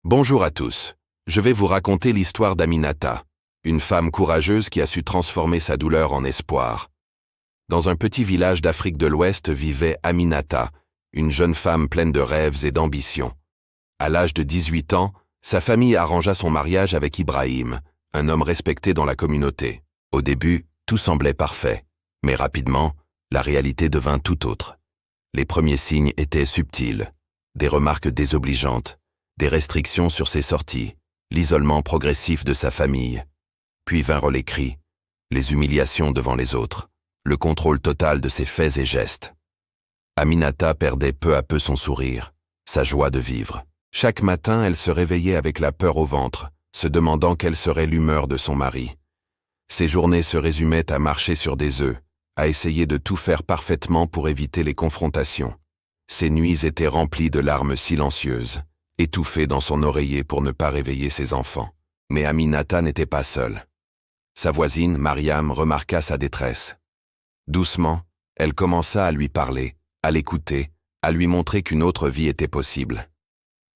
Bonjour à tous. Je vais vous raconter l'histoire d'Aminata, une femme courageuse qui a su transformer sa douleur en espoir. Dans un petit village d'Afrique de l'Ouest vivait Aminata, une jeune femme pleine de rêves et d'ambition. À l'âge de 18 ans, sa famille arrangea son mariage avec Ibrahim, un homme respecté dans la communauté. Au début, tout semblait parfait, mais rapidement, la réalité devint tout autre. Les premiers signes étaient subtils, des remarques désobligeantes, des restrictions sur ses sorties, l'isolement progressif de sa famille. Puis vinrent les cris, les humiliations devant les autres, le contrôle total de ses faits et gestes. Aminata perdait peu à peu son sourire, sa joie de vivre. Chaque matin, elle se réveillait avec la peur au ventre, se demandant quelle serait l'humeur de son mari. Ses journées se résumaient à marcher sur des œufs, à essayer de tout faire parfaitement pour éviter les confrontations. Ses nuits étaient remplies de larmes silencieuses, étouffée dans son oreiller pour ne pas réveiller ses enfants. Mais Aminata n'était pas seule. Sa voisine, Mariam, remarqua sa détresse. Doucement, elle commença à lui parler, à l'écouter, à lui montrer qu'une autre vie était possible.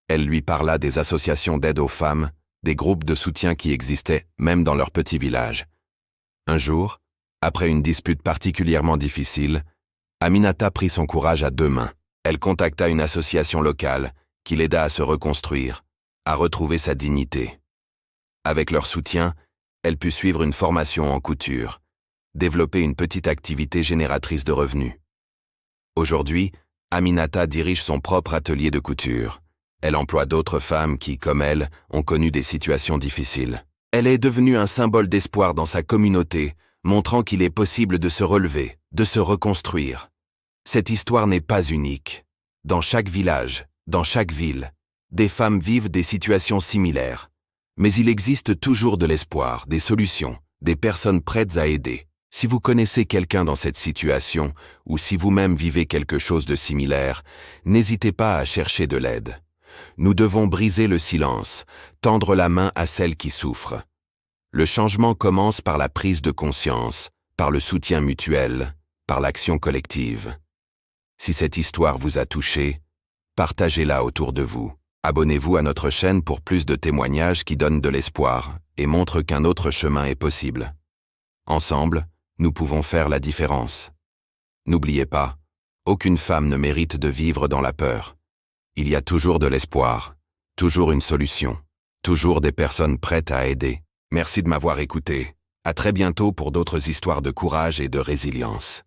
Elle lui parla des associations d'aide aux femmes, des groupes de soutien qui existaient, même dans leur petit village. Un jour, après une dispute particulièrement difficile, Aminata prit son courage à deux mains. Elle contacta une association locale, qui l'aida à se reconstruire, à retrouver sa dignité. Avec leur soutien, elle put suivre une formation en couture, développer une petite activité génératrice de revenus. Aujourd'hui, Aminata dirige son propre atelier de couture. Elle emploie d'autres femmes qui, comme elle, ont connu des situations difficiles. Elle est devenue un symbole d'espoir dans sa communauté, montrant qu'il est possible de se relever, de se reconstruire. Cette histoire n'est pas unique. Dans chaque village, dans chaque ville, des femmes vivent des situations similaires. Mais il existe toujours de l'espoir, des solutions, des personnes prêtes à aider. Si vous connaissez quelqu'un dans cette situation, ou si vous-même vivez quelque chose de similaire, n'hésitez pas à chercher de l'aide. Nous devons briser le silence, tendre la main à celles qui souffrent. Le changement commence par la prise de conscience, par le soutien mutuel, par l'action collective. Si cette histoire vous a touché, partagez-la autour de vous. Abonnez-vous à notre chaîne pour plus de témoignages qui donnent de l'espoir et montrent qu'un autre chemin est possible. Ensemble, nous pouvons faire la différence. N'oubliez pas, aucune femme ne mérite de vivre dans la peur. Il y a toujours de l'espoir, toujours une solution, toujours des personnes prêtes à aider. Merci de m'avoir écouté. À très bientôt pour d'autres histoires de courage et de résilience.